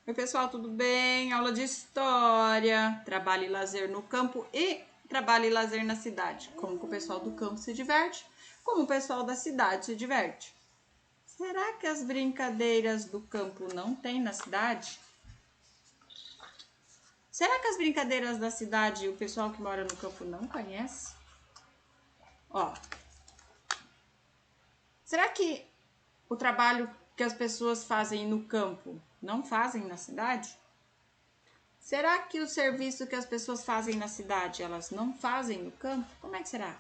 Oi, pessoal, tudo bem? Aula de História, trabalho e lazer no campo e trabalho e lazer na cidade. Como que o pessoal do campo se diverte, como o pessoal da cidade se diverte. Será que as brincadeiras do campo não tem na cidade? Será que as brincadeiras da cidade o pessoal que mora no campo não conhece? Ó, será que o trabalho que as pessoas fazem no campo não fazem na cidade? Será que o serviço que as pessoas fazem na cidade, elas não fazem no campo? Como é que será?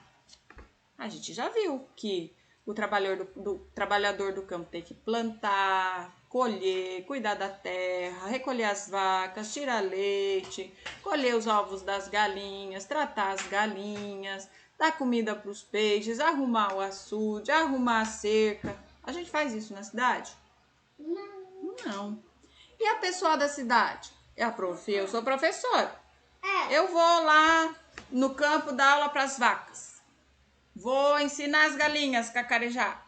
A gente já viu que o trabalhador do campo tem que plantar, colher, cuidar da terra, recolher as vacas, tirar leite, colher os ovos das galinhas, tratar as galinhas, dar comida para os peixes, arrumar o açude, arrumar a cerca. A gente faz isso na cidade? Não. E a pessoa da cidade? Eu sou professora. Eu vou lá no campo dar aula para as vacas. Vou ensinar as galinhas a cacarejar.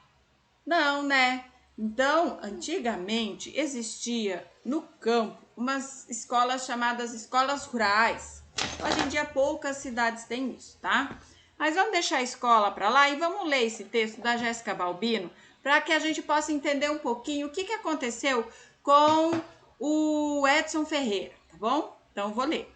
Não, né? Então, antigamente existia no campo umas escolas chamadas escolas rurais. Hoje em dia poucas cidades têm isso, tá? Mas vamos deixar a escola para lá e vamos ler esse texto da Jéssica Balbino para que a gente possa entender um pouquinho o que aconteceu com o Edson Ferreira, tá bom? Então, vou ler.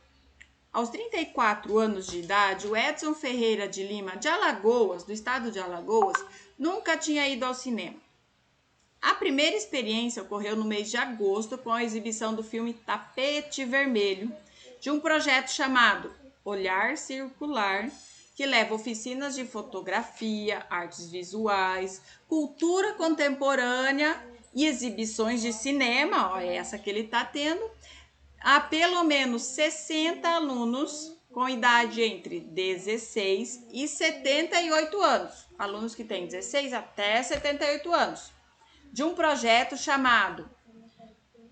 Aos 34 anos de idade, o Edson Ferreira de Lima, de Alagoas, do estado de Alagoas, nunca tinha ido ao cinema. A primeira experiência ocorreu no mês de agosto com a exibição do filme Tapete Vermelho, de um projeto chamado Olhar Circular, que leva oficinas de fotografia, artes visuais, cultura contemporânea e exibições de cinema, ó, essa que ele está tendo, a pelo menos 60 alunos com idade entre 16 e 78 anos, alunos que têm 16 até 78 anos, de um projeto chamado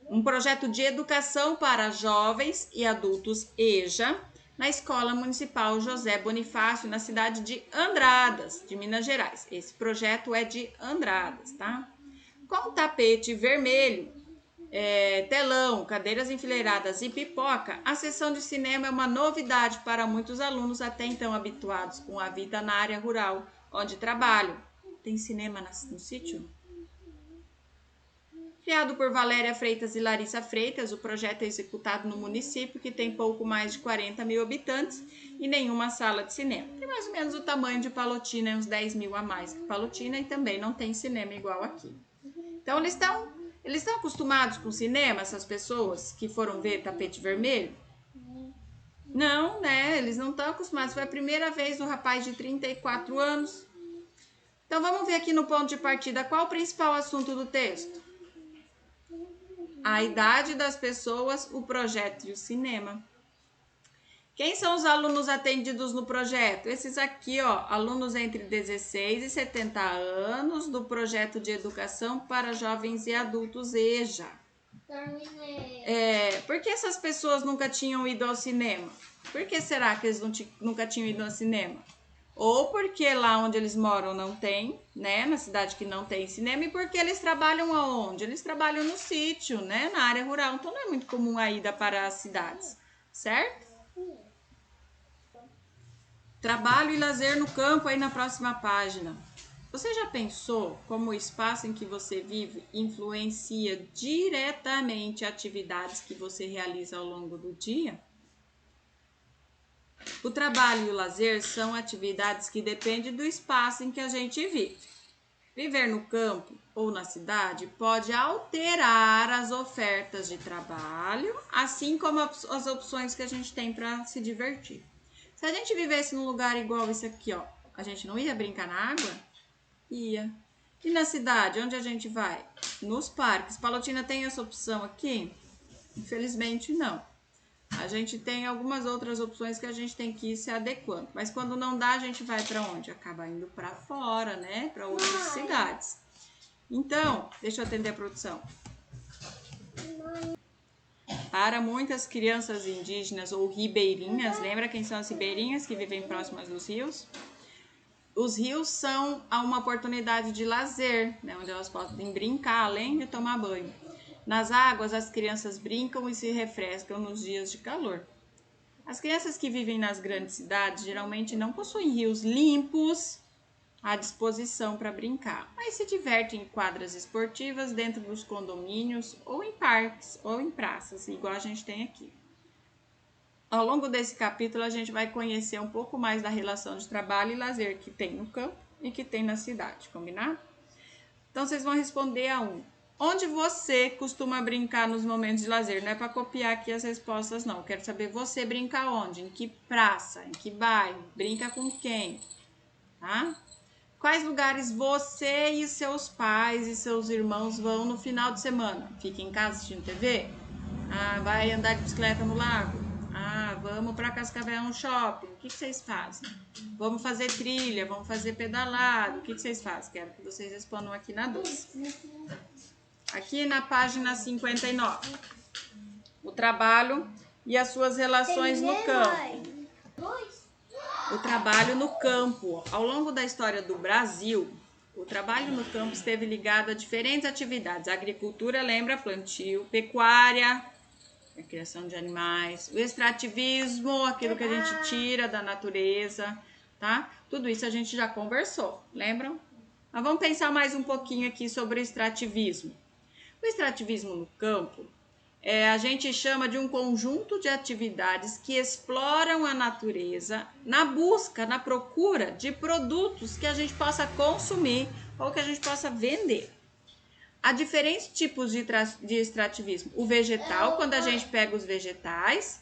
Um Projeto de Educação para Jovens e Adultos EJA, na Escola Municipal José Bonifácio, na cidade de Andradas, de Minas Gerais. Esse projeto é de Andradas, tá? Com o tapete vermelho, telão, cadeiras enfileiradas e pipoca, a sessão de cinema é uma novidade para muitos alunos até então habituados com a vida na área rural, onde trabalham. Tem cinema no sítio? Criado por Valéria Freitas e Larissa Freitas, o projeto é executado no município, que tem pouco mais de 40 mil habitantes e nenhuma sala de cinema. Tem mais ou menos o tamanho de Palotina, uns 10 mil a mais que Palotina, e também não tem cinema igual aqui. Então, eles estão acostumados com cinema, essas pessoas que foram ver Tapete Vermelho? Não, né? Eles não estão acostumados. Foi a primeira vez do rapaz de 34 anos. Então, vamos ver aqui no ponto de partida qual o principal assunto do texto. A idade das pessoas, o projeto e o cinema. Quem são os alunos atendidos no projeto? Esses aqui, ó, alunos entre 16 e 70 anos do projeto de educação para jovens e adultos EJA. Por que essas pessoas nunca tinham ido ao cinema? Por que será que eles nunca tinham ido ao cinema? Ou porque lá onde eles moram não tem, né? Na cidade que não tem cinema, e porque eles trabalham aonde? Eles trabalham no sítio, né? Na área rural. Então não é muito comum a ida para as cidades, certo? Trabalho e lazer no campo, aí na próxima página. Você já pensou como o espaço em que você vive influencia diretamente atividades que você realiza ao longo do dia? O trabalho e o lazer são atividades que dependem do espaço em que a gente vive. Viver no campo ou na cidade pode alterar as ofertas de trabalho, assim como as opções que a gente tem para se divertir. Se a gente vivesse num lugar igual esse aqui, ó, a gente não ia brincar na água? Ia. E na cidade, onde a gente vai? Nos parques. Palotina tem essa opção aqui? Infelizmente, não. A gente tem algumas outras opções que a gente tem que ir se adequando. Mas quando não dá, a gente vai para onde? Acaba indo para fora, né? Para outras cidades. Então, deixa eu atender a produção. Para muitas crianças indígenas ou ribeirinhas, lembra quem são as ribeirinhas que vivem próximas dos rios? Os rios são uma oportunidade de lazer, né, onde elas podem brincar além de tomar banho. Nas águas, as crianças brincam e se refrescam nos dias de calor. As crianças que vivem nas grandes cidades geralmente não possuem rios limpos à disposição para brincar, mas se divertem em quadras esportivas dentro dos condomínios ou em parques ou em praças, igual a gente tem aqui. Ao longo desse capítulo, a gente vai conhecer um pouco mais da relação de trabalho e lazer que tem no campo e que tem na cidade, combinado? Então, vocês vão responder a um. Onde você costuma brincar nos momentos de lazer? Não é para copiar aqui as respostas, não. Eu quero saber você brinca onde? Em que praça? Em que bairro? Brinca com quem? Tá? Quais lugares você e seus pais e seus irmãos vão no final de semana? Fica em casa assistindo TV? Ah, vai andar de bicicleta no lago? Ah, vamos para Cascavel no shopping. O que vocês fazem? Vamos fazer trilha, vamos fazer pedalado. O que vocês fazem? Quero que vocês respondam aqui na 2. Aqui na página 59. O trabalho e as suas relações no campo. O trabalho no campo. Ao longo da história do Brasil, o trabalho no campo esteve ligado a diferentes atividades. A agricultura lembra plantio, pecuária, a criação de animais, o extrativismo, aquilo que a gente tira da natureza, tá? Tudo isso a gente já conversou, lembram? Mas vamos pensar mais um pouquinho aqui sobre o extrativismo. O extrativismo no campo a gente chama de um conjunto de atividades que exploram a natureza na busca, na procura de produtos que a gente possa consumir ou que a gente possa vender. Há diferentes tipos de extrativismo. O vegetal, quando a gente pega os vegetais,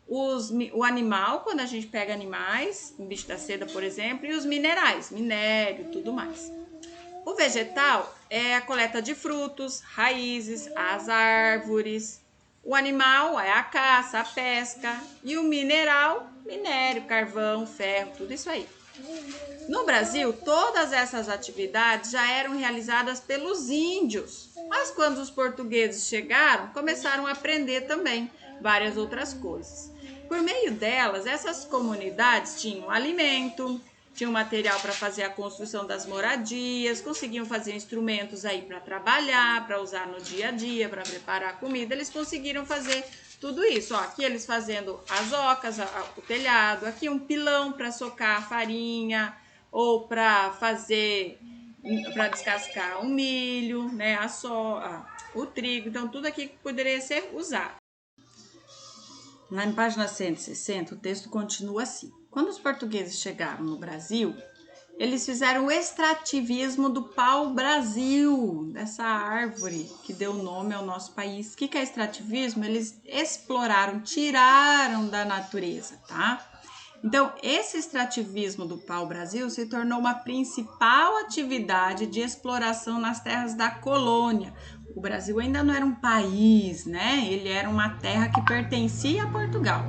o animal, quando a gente pega animais, um bicho da seda, por exemplo, e os minerais, minério, tudo mais. O vegetal é a coleta de frutos, raízes, as árvores. O animal é a caça, a pesca. E o mineral, minério, carvão, ferro, tudo isso aí. No Brasil, todas essas atividades já eram realizadas pelos índios. Mas quando os portugueses chegaram, começaram a aprender também várias outras coisas. Por meio delas, essas comunidades tinham alimento, tinham material para fazer a construção das moradias, conseguiam fazer instrumentos aí para trabalhar, para usar no dia a dia, para preparar comida. Eles conseguiram fazer tudo isso. Ó, aqui eles fazendo as ocas, o telhado, aqui um pilão para socar a farinha ou para fazer, para descascar o milho, né, o trigo. Então, tudo aqui poderia ser usado. Lá na página 160, o texto continua assim. Quando os portugueses chegaram no Brasil, eles fizeram o extrativismo do pau-brasil, dessa árvore que deu nome ao nosso país. O que é extrativismo? Eles exploraram, tiraram da natureza, tá? Então, esse extrativismo do pau-brasil se tornou uma principal atividade de exploração nas terras da colônia. O Brasil ainda não era um país, né? Ele era uma terra que pertencia a Portugal.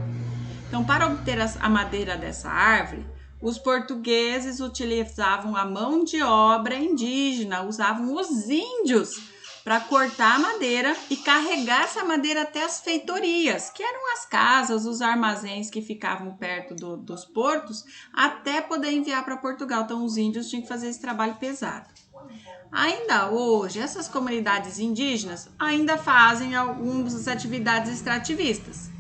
Então, para obter a madeira dessa árvore, os portugueses utilizavam a mão de obra indígena, usavam os índios para cortar a madeira e carregar essa madeira até as feitorias, que eram as casas, os armazéns que ficavam perto dos portos, até poder enviar para Portugal. Então, os índios tinham que fazer esse trabalho pesado. Ainda hoje, essas comunidades indígenas ainda fazem algumas atividades extrativistas.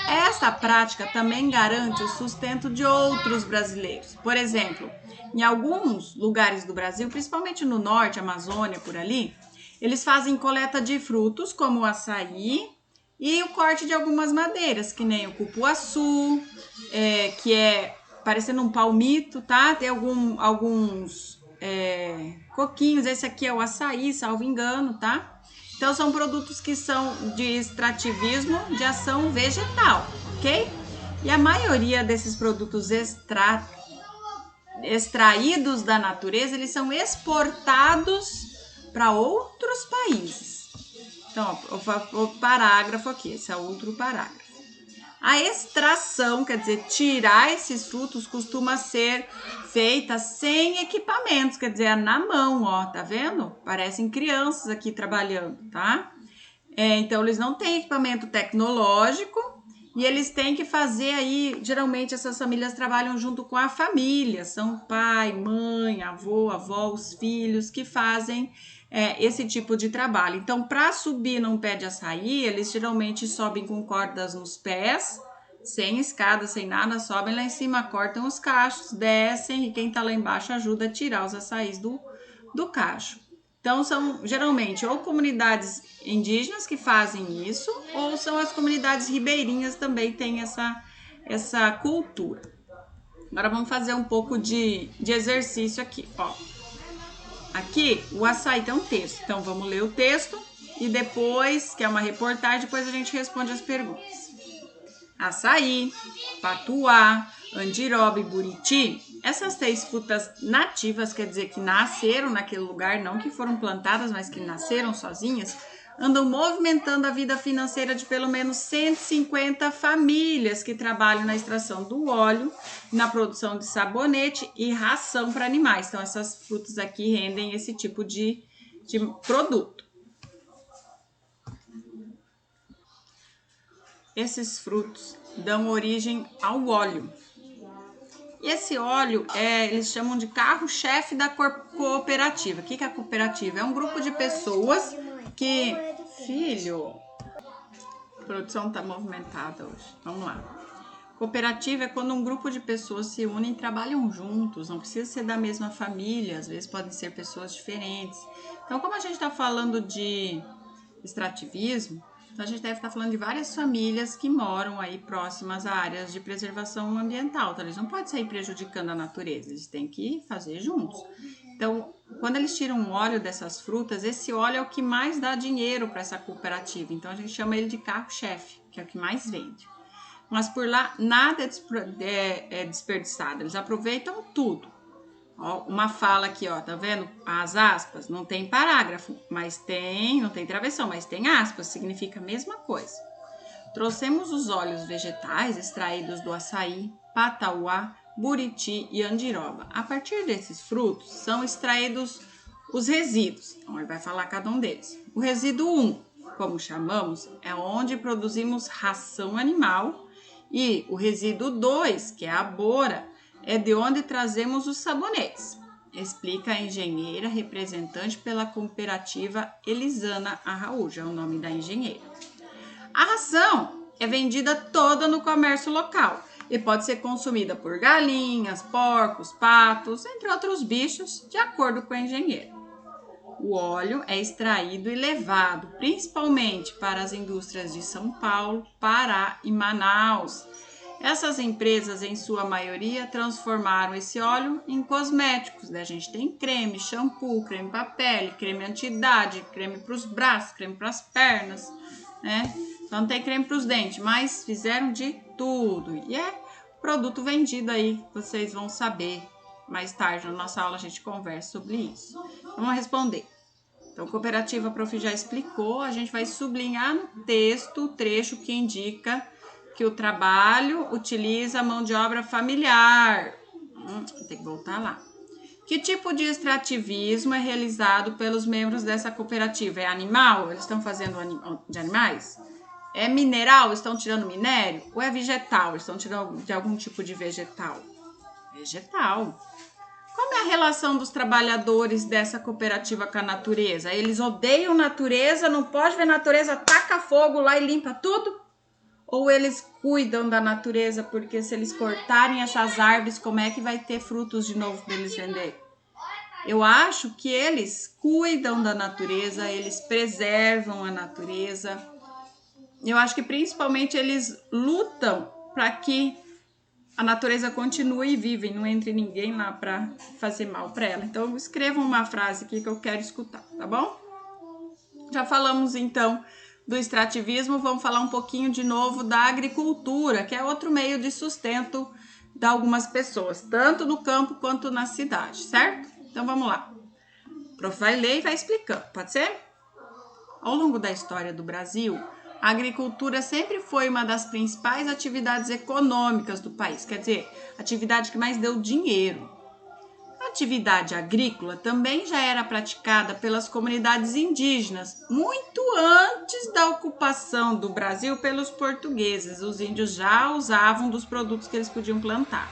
Essa prática também garante o sustento de outros brasileiros. Por exemplo, em alguns lugares do Brasil, principalmente no norte, Amazônia, por ali, eles fazem coleta de frutos, como o açaí, e o corte de algumas madeiras, que nem o cupuaçu, que é parecendo um palmito, tá? Tem alguns coquinhos, esse aqui é o açaí, salvo engano, tá? Então, são produtos que são de extrativismo de ação vegetal, ok? E a maioria desses produtos extraídos da natureza, eles são exportados para outros países. Então, o parágrafo aqui, esse é outro parágrafo. A extração, quer dizer, tirar esses frutos, costuma ser feita sem equipamentos, quer dizer, na mão, ó, tá vendo? Parecem crianças aqui trabalhando, tá? Então, eles não têm equipamento tecnológico E eles têm que fazer aí, geralmente essas famílias trabalham junto com a família, são pai, mãe, avô, avó, os filhos que fazem esse tipo de trabalho. Então, para subir num pé de açaí, eles geralmente sobem com cordas nos pés, sem escada, sem nada, sobem lá em cima, cortam os cachos, descem e quem tá lá embaixo ajuda a tirar os açaís do cacho. Então, são geralmente ou comunidades indígenas que fazem isso, ou são as comunidades ribeirinhas também têm essa cultura. Agora vamos fazer um pouco de exercício aqui, ó. Aqui o açaí tem um texto, então vamos ler o texto e depois, que é uma reportagem, depois a gente responde as perguntas. Açaí, patuá, andiroba e buriti, essas 3 frutas nativas, quer dizer que nasceram naquele lugar, não que foram plantadas, mas que nasceram sozinhas, andam movimentando a vida financeira de pelo menos 150 famílias que trabalham na extração do óleo, na produção de sabonete e ração para animais. Então, essas frutas aqui rendem esse tipo de produto. Esses frutos dão origem ao óleo. E esse óleo eles chamam de carro-chefe da cooperativa. O que é a cooperativa? É um grupo de pessoas que... Filho, a produção está movimentada hoje. Vamos lá. Cooperativa é quando um grupo de pessoas se unem e trabalham juntos. Não precisa ser da mesma família, às vezes podem ser pessoas diferentes. Então, como a gente está falando de extrativismo, então a gente deve estar falando de várias famílias que moram aí próximas a áreas de preservação ambiental. Então, eles não podem sair prejudicando a natureza, eles têm que fazer juntos. Então, quando eles tiram o óleo dessas frutas, esse óleo é o que mais dá dinheiro para essa cooperativa. Então, a gente chama ele de carro-chefe, que é o que mais vende. Mas por lá, nada é desperdiçado, eles aproveitam tudo. Ó, uma fala aqui, ó, tá vendo? As aspas, não tem parágrafo, mas não tem travessão, mas tem aspas, significa a mesma coisa. Trouxemos os óleos vegetais extraídos do açaí, patauá, buriti e andiroba. A partir desses frutos são extraídos os resíduos. Então, ele vai falar cada um deles. O resíduo 1, como chamamos, é onde produzimos ração animal. E o resíduo 2, que é a bora, é de onde trazemos os sabonetes. Explica a engenheira representante pela cooperativa Elisana Araújo, é o nome da engenheira. A ração é vendida toda no comércio local e pode ser consumida por galinhas, porcos, patos, entre outros bichos, de acordo com a engenheira. O óleo é extraído e levado principalmente para as indústrias de São Paulo, Pará e Manaus. Essas empresas, em sua maioria, transformaram esse óleo em cosméticos. A gente tem creme, shampoo, creme para pele, creme anti-idade, creme para os braços, creme para as pernas, né? Então tem creme para os dentes, mas fizeram de tudo. E é produto vendido aí, vocês vão saber. Mais tarde na nossa aula a gente conversa sobre isso. Vamos responder. Então, a cooperativa, a prof já explicou, a gente vai sublinhar no texto o trecho que indica que o trabalho utiliza a mão de obra familiar. Tem que voltar lá. Que tipo de extrativismo é realizado pelos membros dessa cooperativa? É animal? Eles estão fazendo de animais? É mineral? Estão tirando minério? Ou é vegetal? Eles estão tirando de algum tipo de vegetal? Vegetal. Como é a relação dos trabalhadores dessa cooperativa com a natureza? Eles odeiam natureza, não pode ver natureza, taca fogo lá e limpa tudo? Ou eles cuidam da natureza, porque se eles cortarem essas árvores, como é que vai ter frutos de novo para eles vender? Eu acho que eles cuidam da natureza, eles preservam a natureza. Eu acho que principalmente eles lutam para que a natureza continue viva e não entre ninguém lá para fazer mal para ela. Então, escrevam uma frase aqui que eu quero escutar, tá bom? Já falamos, então, do extrativismo, vamos falar um pouquinho de novo da agricultura, que é outro meio de sustento de algumas pessoas, tanto no campo quanto na cidade, certo? Então, vamos lá. O prof vai ler e vai explicando, pode ser? Ao longo da história do Brasil, a agricultura sempre foi uma das principais atividades econômicas do país, quer dizer, a atividade que mais deu dinheiro. atividade agrícola também já era praticada pelas comunidades indígenas, muito antes da ocupação do Brasil pelos portugueses. Os índios já usavam dos produtos que eles podiam plantar.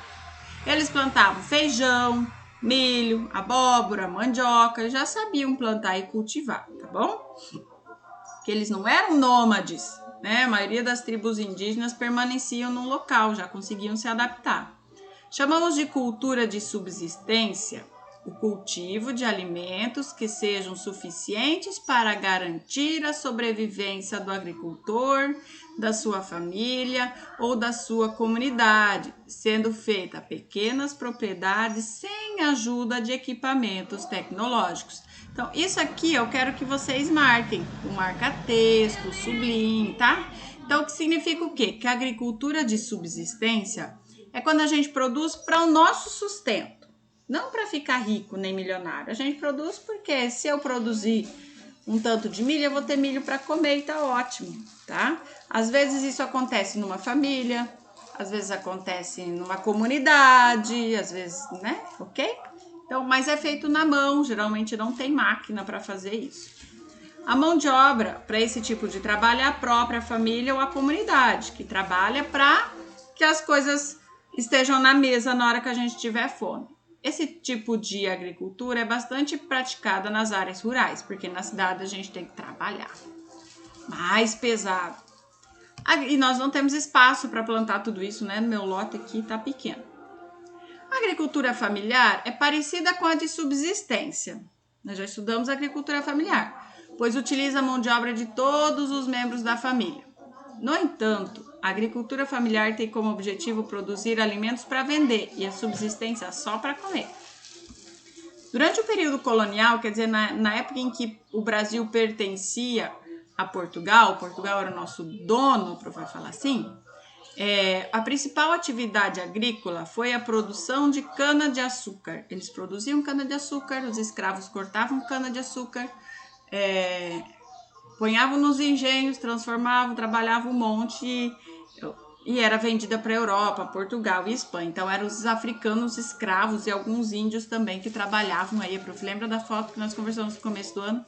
Eles plantavam feijão, milho, abóbora, mandioca, eles já sabiam plantar e cultivar, tá bom? Que eles não eram nômades, né? A maioria das tribos indígenas permaneciam num local, já conseguiam se adaptar. Chamamos de cultura de subsistência o cultivo de alimentos que sejam suficientes para garantir a sobrevivência do agricultor, da sua família ou da sua comunidade, sendo feita pequenas propriedades sem ajuda de equipamentos tecnológicos. Então, isso aqui eu quero que vocês marquem, com marca-texto, sublinhem, tá? Então, o que significa o quê? Que a agricultura de subsistência é quando a gente produz para o nosso sustento. Não para ficar rico nem milionário. A gente produz porque se eu produzir um tanto de milho, eu vou ter milho para comer e tá ótimo, tá? Às vezes isso acontece numa família, às vezes acontece numa comunidade, às vezes, né? Ok? Então, mas é feito na mão, geralmente não tem máquina para fazer isso. A mão de obra para esse tipo de trabalho é a própria família ou a comunidade, que trabalha para que as coisas estejam na mesa na hora que a gente tiver fome. Esse tipo de agricultura é bastante praticada nas áreas rurais, porque na cidade a gente tem que trabalhar. Mais pesado. E nós não temos espaço para plantar tudo isso, né? Meu lote aqui está pequeno. A agricultura familiar é parecida com a de subsistência. Nós já estudamos agricultura familiar, pois utiliza a mão de obra de todos os membros da família. No entanto, a agricultura familiar tem como objetivo produzir alimentos para vender e a subsistência só para comer. Durante o período colonial, quer dizer, na época em que o Brasil pertencia a Portugal era o nosso dono, vai falar assim, a principal atividade agrícola foi a produção de cana-de-açúcar. Eles produziam cana-de-açúcar, os escravos cortavam cana-de-açúcar, ponhavam nos engenhos, transformavam, trabalhavam um monte e era vendida para a Europa, Portugal e Espanha. Então eram os africanos escravos e alguns índios também que trabalhavam aí. Lembra da foto que nós conversamos no começo do ano?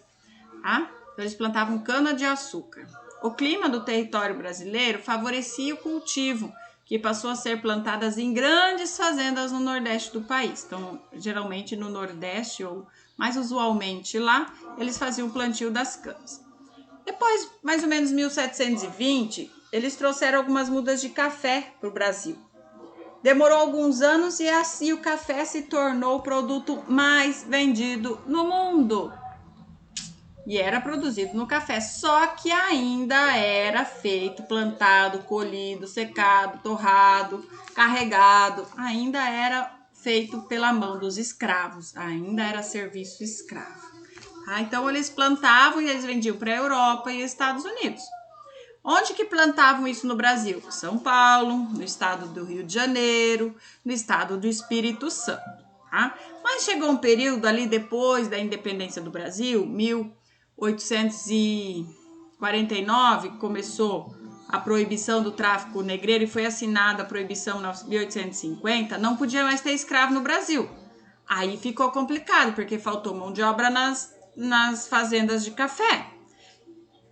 Tá? Então eles plantavam cana-de-açúcar. O clima do território brasileiro favorecia o cultivo, que passou a ser plantadas em grandes fazendas no nordeste do país. Então, geralmente no nordeste, ou mais usualmente lá, eles faziam o plantio das canas. Depois, mais ou menos 1720, eles trouxeram algumas mudas de café para o Brasil. Demorou alguns anos e assim o café se tornou o produto mais vendido no mundo. E era produzido no café, só que ainda era feito, plantado, colhido, secado, torrado, carregado. Ainda era feito pela mão dos escravos, ainda era serviço escravo. Então eles plantavam e eles vendiam para a Europa e Estados Unidos. Onde que plantavam isso no Brasil? São Paulo, no estado do Rio de Janeiro, no estado do Espírito Santo. Tá? Mas chegou um período ali depois da independência do Brasil, 1849, começou a proibição do tráfico negreiro e foi assinada a proibição em 1850, não podia mais ter escravo no Brasil. Aí ficou complicado, porque faltou mão de obra nas fazendas de café.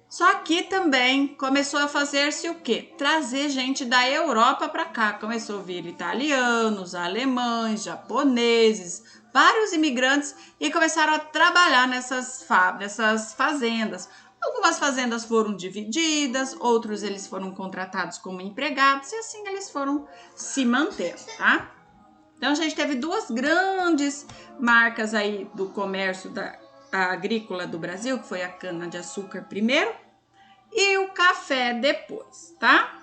Só que também começou a fazer-se o quê? Trazer gente da Europa para cá. Começou a vir italianos, alemães, japoneses, vários imigrantes e começaram a trabalhar nessas fazendas. Algumas fazendas foram divididas, outros eles foram contratados como empregados e assim eles foram se mantendo, tá? Então a gente teve duas grandes marcas aí do comércio agrícola do Brasil, que foi a cana-de-açúcar primeiro e o café depois, tá?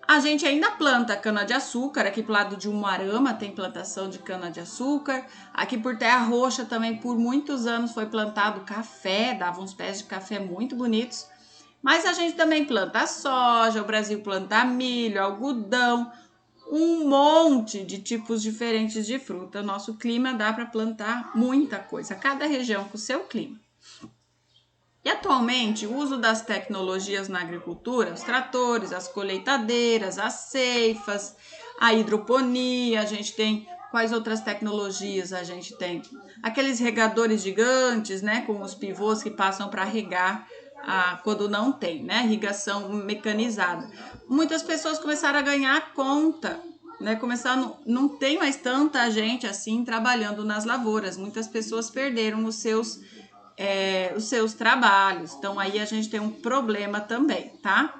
A gente ainda planta cana-de-açúcar, aqui pro lado de Umuarama tem plantação de cana-de-açúcar, aqui por Terra Roxa também por muitos anos foi plantado café, dava uns pés de café muito bonitos, mas a gente também planta soja, o Brasil planta milho, algodão, um monte de tipos diferentes de fruta. Nosso clima dá para plantar muita coisa, cada região com o seu clima. E atualmente o uso das tecnologias na agricultura, os tratores, as colheitadeiras, as ceifas, a hidroponia, a gente tem Quais outras tecnologias a gente tem? Aqueles regadores gigantes, né, com os pivôs que passam para regar quando não tem, né, irrigação mecanizada. Muitas pessoas começaram a ganhar conta, né, não tem mais tanta gente assim trabalhando nas lavouras. Muitas pessoas perderam os seus trabalhos. Então aí a gente tem um problema também, tá?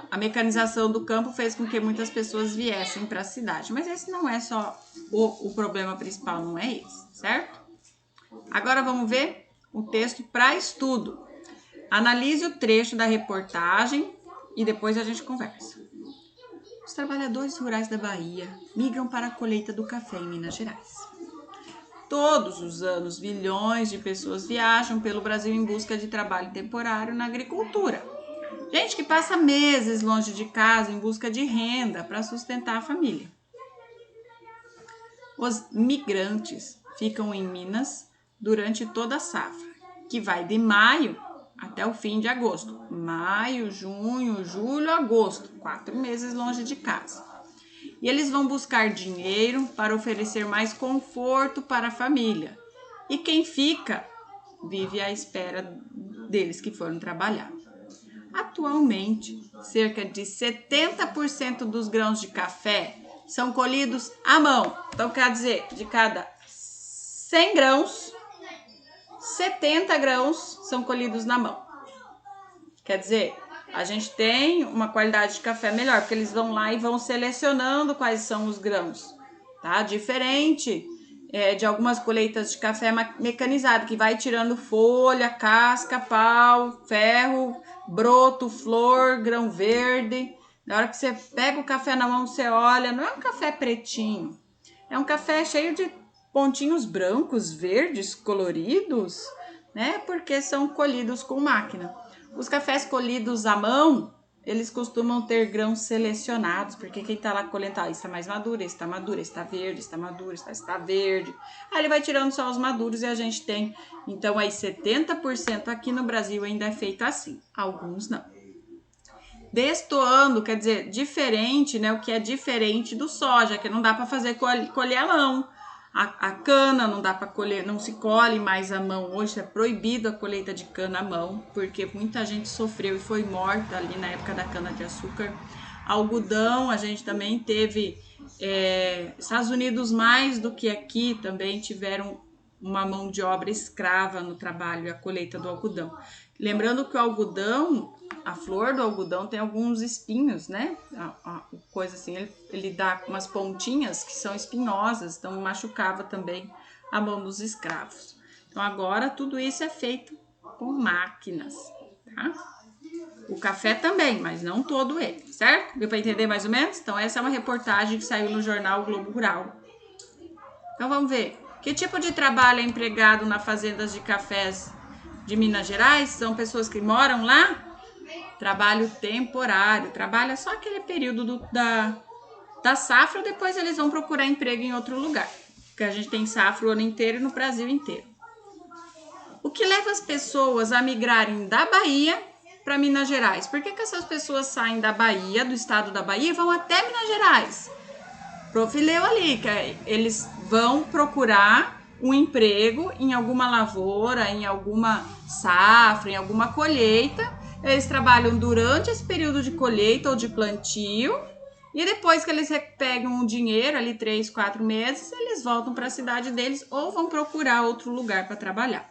A mecanização do campo fez com que muitas pessoas viessem para a cidade. Mas esse não é só o problema principal, não é esse, certo? Agora vamos ver o texto para estudo. Analise o trecho da reportagem e depois a gente conversa. Os trabalhadores rurais da Bahia migram para a colheita do café em Minas Gerais. Todos os anos, milhões de pessoas viajam pelo Brasil em busca de trabalho temporário na agricultura. Gente que passa meses longe de casa em busca de renda para sustentar a família. Os migrantes ficam em Minas durante toda a safra, que vai de maio até o fim de agosto. Maio, junho, julho, agosto, 4 meses longe de casa. E eles vão buscar dinheiro para oferecer mais conforto para a família. E quem fica, vive à espera deles que foram trabalhar. Atualmente, cerca de 70% dos grãos de café são colhidos à mão. Então, quer dizer, de cada 100 grãos, 70 grãos são colhidos na mão. Quer dizer, a gente tem uma qualidade de café melhor, porque eles vão lá e vão selecionando quais são os grãos, tá? Diferente de algumas colheitas de café mecanizado, que vai tirando folha, casca, pau, ferro, broto, flor, grão verde. Na hora que você pega o café na mão, você olha, não é um café pretinho, é um café cheio de pontinhos brancos, verdes, coloridos, né? Porque são colhidos com máquina. Os cafés colhidos à mão, eles costumam ter grãos selecionados, porque quem tá lá colhendo, está mais maduro, está maduro, está verde, está maduro, está verde. Aí ele vai tirando só os maduros e a gente tem, então aí 70% aqui no Brasil ainda é feito assim, alguns não. Destoando, quer dizer, diferente, né? O que é diferente do soja, que não dá para fazer colher à mão. A cana não dá para colher, não se colhe mais à mão. Hoje é proibido a colheita de cana à mão, porque muita gente sofreu e foi morta ali na época da cana-de-açúcar. Algodão, a gente também teve, Estados Unidos mais do que aqui também tiveram uma mão de obra escrava no trabalho e a colheita do algodão. Lembrando que o algodão, a flor do algodão tem alguns espinhos, né? Coisa assim, ele dá umas pontinhas que são espinhosas, então machucava também a mão dos escravos. Então agora tudo isso é feito com máquinas, tá? O café também, mas não todo ele, certo? Deu para entender mais ou menos? Então essa é uma reportagem que saiu no jornal Globo Rural. Então vamos ver. Que tipo de trabalho é empregado nas fazendas de cafés de Minas Gerais? São pessoas que moram lá? Trabalho temporário, trabalha só aquele período da safra, depois eles vão procurar emprego em outro lugar, porque a gente tem safra o ano inteiro e no Brasil inteiro. O que leva as pessoas a migrarem da Bahia para Minas Gerais? Por que essas pessoas saem da Bahia, do estado da Bahia, e vão até Minas Gerais? Prof. leu ali, que eles vão procurar um emprego em alguma lavoura, em alguma safra, em alguma colheita. Eles trabalham durante esse período de colheita ou de plantio e depois que eles pegam o dinheiro, ali 3, 4 meses, eles voltam para a cidade deles ou vão procurar outro lugar para trabalhar.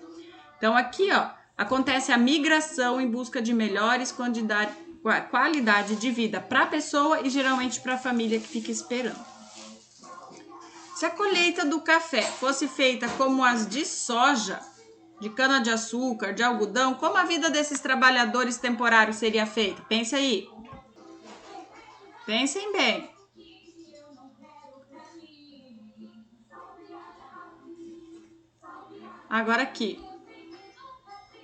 Então aqui, ó, acontece a migração em busca de melhores qualidade de vida para a pessoa e geralmente para a família que fica esperando. Se a colheita do café fosse feita como as de soja, de cana-de-açúcar, de algodão, como a vida desses trabalhadores temporários seria feita? Pense aí. Pensem bem. Agora aqui.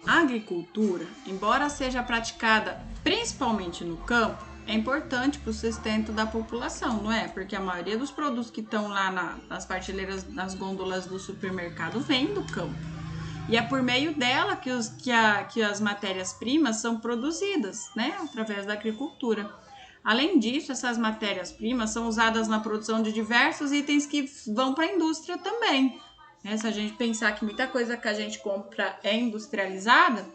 A agricultura, embora seja praticada principalmente no campo, é importante para o sustento da população, não é? Porque a maioria dos produtos que estão lá nas prateleiras, nas gôndolas do supermercado vem do campo. E é por meio dela que as matérias-primas são produzidas, né? Através da agricultura. Além disso, essas matérias-primas são usadas na produção de diversos itens que vão para a indústria também. Se a gente pensar que muita coisa que a gente compra é industrializada,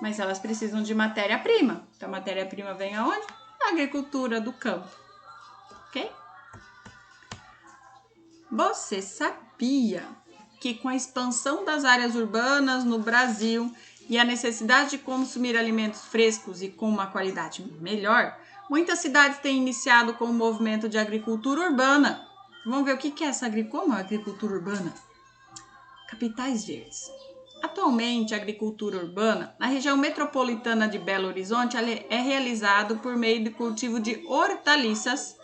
mas elas precisam de matéria-prima. Então, a matéria-prima vem aonde? Da agricultura do campo. Ok? Você sabia que com a expansão das áreas urbanas no Brasil e a necessidade de consumir alimentos frescos e com uma qualidade melhor, muitas cidades têm iniciado com o movimento de agricultura urbana? Vamos ver o que é essa agricultura urbana? Capitais verdes. Atualmente, a agricultura urbana na região metropolitana de Belo Horizonte é realizado por meio do cultivo de hortaliças,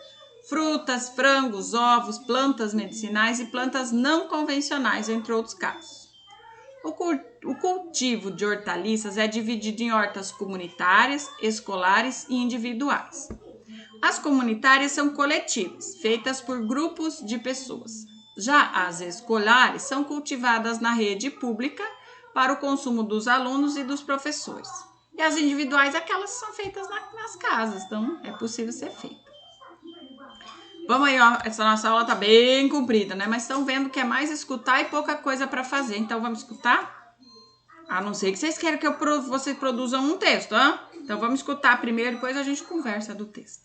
frutas, frangos, ovos, plantas medicinais e plantas não convencionais, entre outros casos. O cultivo de hortaliças é dividido em hortas comunitárias, escolares e individuais. As comunitárias são coletivas, feitas por grupos de pessoas. Já as escolares são cultivadas na rede pública para o consumo dos alunos e dos professores. E as individuais, aquelas são feitas nas casas, então é possível ser feita. Vamos aí, ó, essa nossa aula tá bem comprida, né? Mas estão vendo que é mais escutar e pouca coisa para fazer. Então, vamos escutar? A não ser que vocês queiram que vocês produzam um texto, hein? Então, vamos escutar primeiro, depois a gente conversa do texto.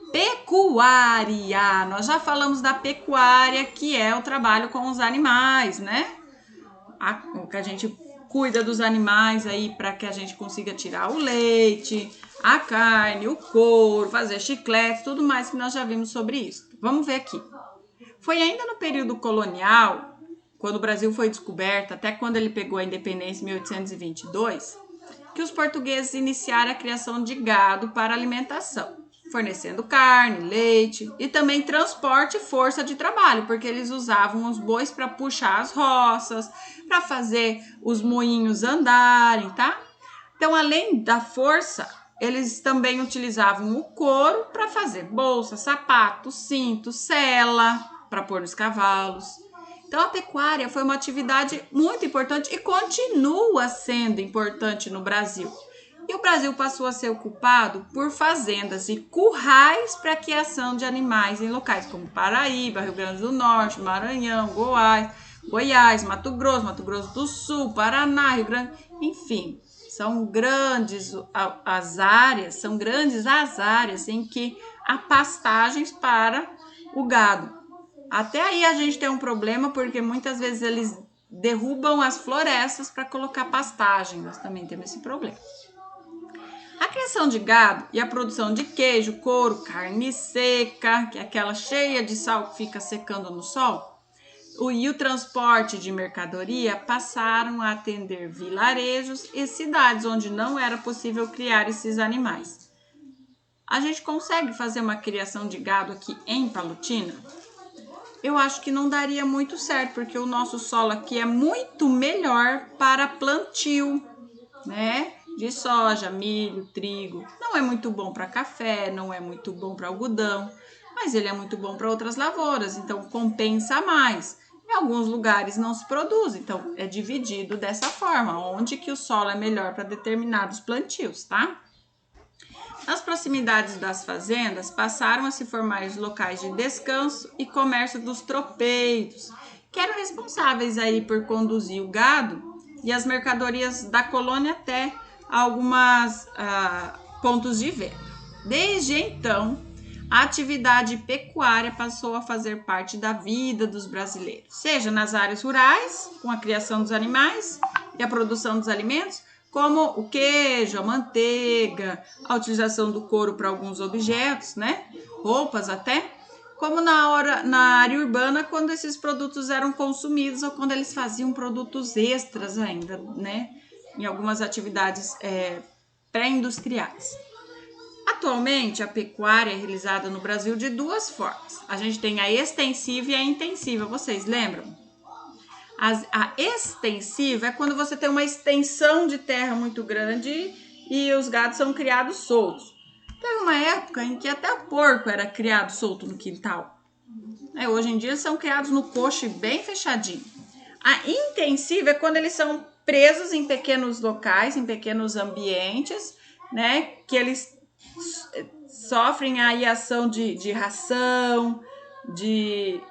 Pecuária. Nós já falamos da pecuária, que é o trabalho com os animais, né? O que a gente cuida dos animais aí para que a gente consiga tirar o leite, a carne, o couro, fazer chiclete, tudo mais que nós já vimos sobre isso. Vamos ver aqui. Foi ainda no período colonial, quando o Brasil foi descoberto, até quando ele pegou a independência em 1822, que os portugueses iniciaram a criação de gado para alimentação, fornecendo carne, leite e também transporte e força de trabalho, porque eles usavam os bois para puxar as roças, para fazer os moinhos andarem, tá? Então, além da força, eles também utilizavam o couro para fazer bolsa, sapato, cinto, sela, para pôr nos cavalos. Então, a pecuária foi uma atividade muito importante e continua sendo importante no Brasil. E o Brasil passou a ser ocupado por fazendas e currais para a criação de animais em locais como Paraíba, Rio Grande do Norte, Maranhão, Goiás, Mato Grosso do Sul, Paraná, Rio Grande, enfim, são grandes as áreas em que há pastagens para o gado. Até aí a gente tem um problema porque muitas vezes eles derrubam as florestas para colocar pastagem, nós também temos esse problema. A criação de gado e a produção de queijo, couro, carne seca, que é aquela cheia de sal que fica secando no sol, e o transporte de mercadoria passaram a atender vilarejos e cidades onde não era possível criar esses animais. A gente consegue fazer uma criação de gado aqui em Palotina? Eu acho que não daria muito certo, porque o nosso solo aqui é muito melhor para plantio, né? De soja, milho, trigo. Não é muito bom para café, não é muito bom para algodão, mas ele é muito bom para outras lavouras, então compensa mais. Em alguns lugares não se produz, então é dividido dessa forma, onde que o solo é melhor para determinados plantios, tá? Nas proximidades das fazendas, passaram a se formar os locais de descanso e comércio dos tropeiros, que eram responsáveis aí por conduzir o gado e as mercadorias da colônia até alguns pontos de venda. Desde então, a atividade pecuária passou a fazer parte da vida dos brasileiros, seja nas áreas rurais, com a criação dos animais e a produção dos alimentos, como o queijo, a manteiga, a utilização do couro para alguns objetos, né? Roupas até, como na área urbana, quando esses produtos eram consumidos ou quando eles faziam produtos extras ainda, né? Em algumas atividades pré-industriais. Atualmente, a pecuária é realizada no Brasil de duas formas. A gente tem a extensiva e a intensiva, vocês lembram? A extensiva é quando você tem uma extensão de terra muito grande e os gados são criados soltos. Teve uma época em que até o porco era criado solto no quintal. Hoje em dia eles são criados no coxo bem fechadinho. A intensiva é quando eles são presos em pequenos locais, em pequenos ambientes, né? Que eles sofrem aí ação de ração, de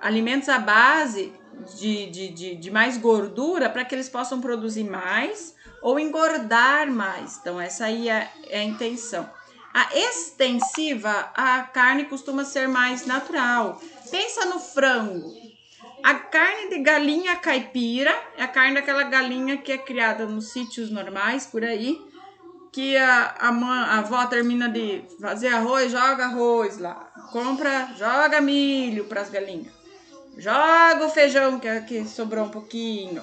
alimentos à base de mais gordura para que eles possam produzir mais ou engordar mais. Então, essa aí é a intenção. A extensiva, a carne costuma ser mais natural. Pensa no frango. A carne de galinha caipira é a carne daquela galinha que é criada nos sítios normais, por aí, que a avó termina de fazer arroz, joga arroz lá, joga milho para as galinhas, joga o feijão que sobrou um pouquinho.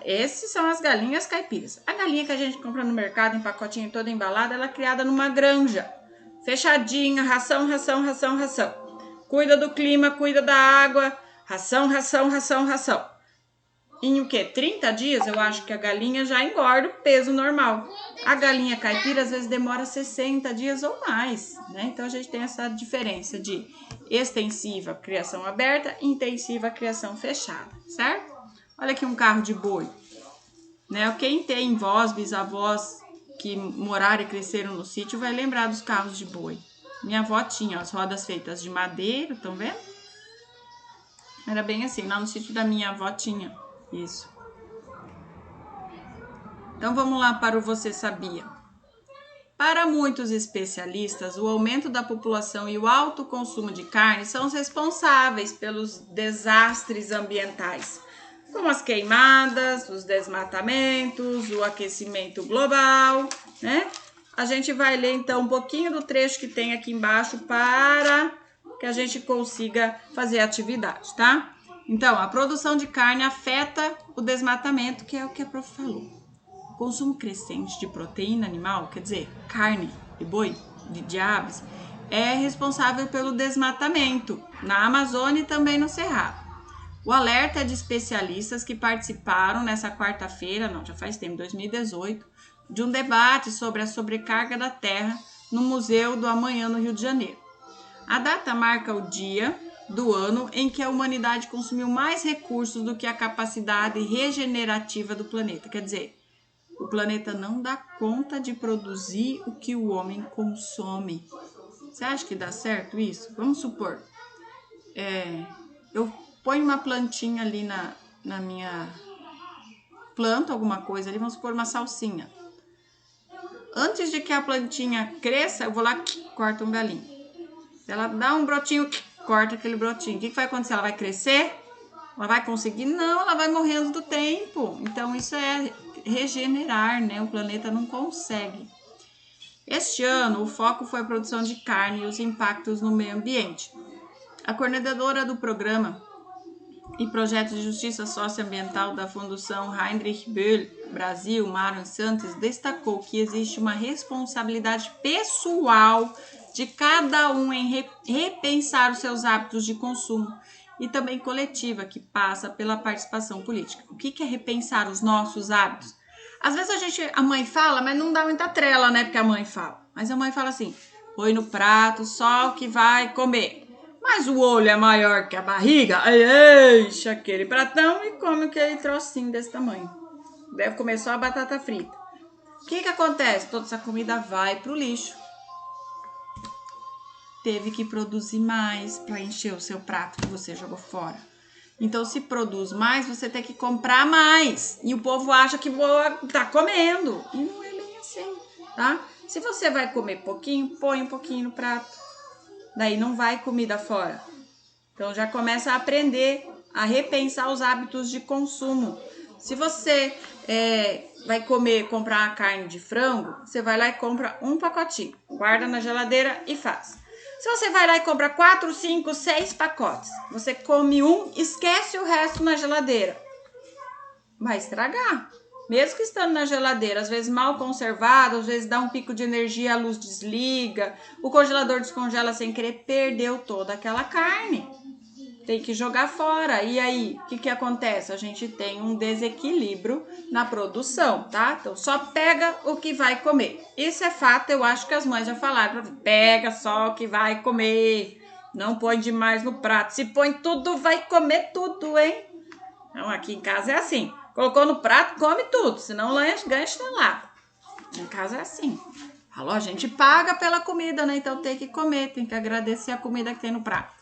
Esses são as galinhas caipiras. A galinha que a gente compra no mercado em pacotinho toda embalada, ela é criada numa granja, fechadinha, ração. Cuida do clima, cuida da água, ração. Em o quê? 30 dias, eu acho que a galinha já engorda o peso normal. A galinha caipira, às vezes, demora 60 dias ou mais, né? Então, a gente tem essa diferença de extensiva, criação aberta, intensiva, criação fechada, certo? Olha aqui um carro de boi, né? Quem tem vós, bisavós que moraram e cresceram no sítio vai lembrar dos carros de boi. Minha avó tinha as rodas feitas de madeira, estão vendo? Era bem assim, lá no sítio da minha avó tinha isso. Então vamos lá para o Você Sabia? Para muitos especialistas, o aumento da população e o alto consumo de carne são os responsáveis pelos desastres ambientais, como as queimadas, os desmatamentos, o aquecimento global, né? A gente vai ler então um pouquinho do trecho que tem aqui embaixo para que a gente consiga fazer a atividade, tá? Então, a produção de carne afeta o desmatamento, que é o que a prof falou. O consumo crescente de proteína animal, quer dizer, carne de boi, de aves, é responsável pelo desmatamento na Amazônia e também no Cerrado. O alerta é de especialistas que participaram nessa quarta-feira, já faz tempo, 2018, de um debate sobre a sobrecarga da terra no Museu do Amanhã, no Rio de Janeiro. A data marca o dia do ano em que a humanidade consumiu mais recursos do que a capacidade regenerativa do planeta. Quer dizer, o planeta não dá conta de produzir o que o homem consome. Você acha que dá certo isso? Vamos supor, eu ponho uma plantinha ali na minha planta, alguma coisa ali, vamos supor uma salsinha. Antes de que a plantinha cresça, eu vou lá, corto um galinho. Ela dá um brotinho, corta aquele brotinho. O que vai acontecer? Ela vai crescer? Ela vai conseguir? Não, ela vai morrendo do tempo. Então, isso é regenerar, né? O planeta não consegue. Este ano, o foco foi a produção de carne e os impactos no meio ambiente. A coordenadora do programa e projeto de justiça socioambiental da Fundação Heinrich Böll Brasil, Maren Santos, destacou que existe uma responsabilidade pessoal de cada um em repensar os seus hábitos de consumo e também coletiva, que passa pela participação política. O que é repensar os nossos hábitos? Às vezes a mãe fala, mas não dá muita trela, né? Porque a mãe fala. Mas a mãe fala assim, põe no prato só o que vai comer. Mas o olho é maior que a barriga, aí enche aquele pratão e come aquele trocinho desse tamanho. Deve comer só a batata frita. O que acontece? Toda essa comida vai pro lixo. Teve que produzir mais para encher o seu prato que você jogou fora. Então, se produz mais, você tem que comprar mais. E o povo acha que tá comendo. E não é bem assim, tá? Se você vai comer pouquinho, põe um pouquinho no prato. Daí não vai comida fora. Então já começa a aprender a repensar os hábitos de consumo. Se você vai comprar uma carne de frango, você vai lá e compra um pacotinho, guarda na geladeira e faz. Se você vai lá e compra 4, 5, 6 pacotes, você come um, esquece o resto na geladeira, vai estragar. Mesmo que estando na geladeira, às vezes mal conservado, às vezes dá um pico de energia, a luz desliga, o congelador descongela sem querer, perdeu toda aquela carne. Tem que jogar fora. E aí, o que acontece? A gente tem um desequilíbrio na produção, tá? Então, só pega o que vai comer. Isso é fato, eu acho que as mães já falaram. Pega só o que vai comer. Não põe demais no prato. Se põe tudo, vai comer tudo, hein? Então, aqui em casa é assim. Colocou no prato, come tudo, senão ganha está lá. Em casa é assim. Falou, a gente paga pela comida, né? Então tem que comer, tem que agradecer a comida que tem no prato.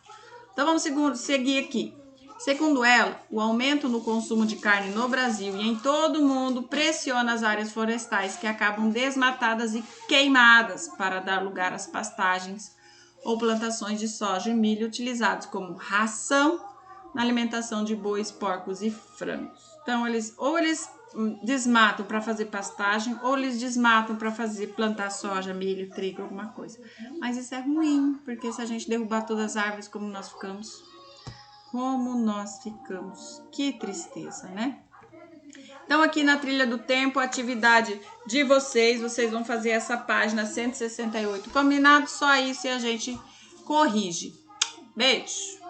Então vamos seguir aqui. Segundo ela, o aumento no consumo de carne no Brasil e em todo o mundo pressiona as áreas florestais que acabam desmatadas e queimadas para dar lugar às pastagens ou plantações de soja e milho utilizados como ração na alimentação de bois, porcos e frangos. Então eles desmatam para fazer pastagem ou eles desmatam para plantar soja, milho, trigo, alguma coisa. Mas isso é ruim, porque se a gente derrubar todas as árvores como nós ficamos, que tristeza, né? Então aqui na Trilha do Tempo, a atividade de vocês vão fazer essa página 168, combinado? Só isso e a gente corrige. Beijo!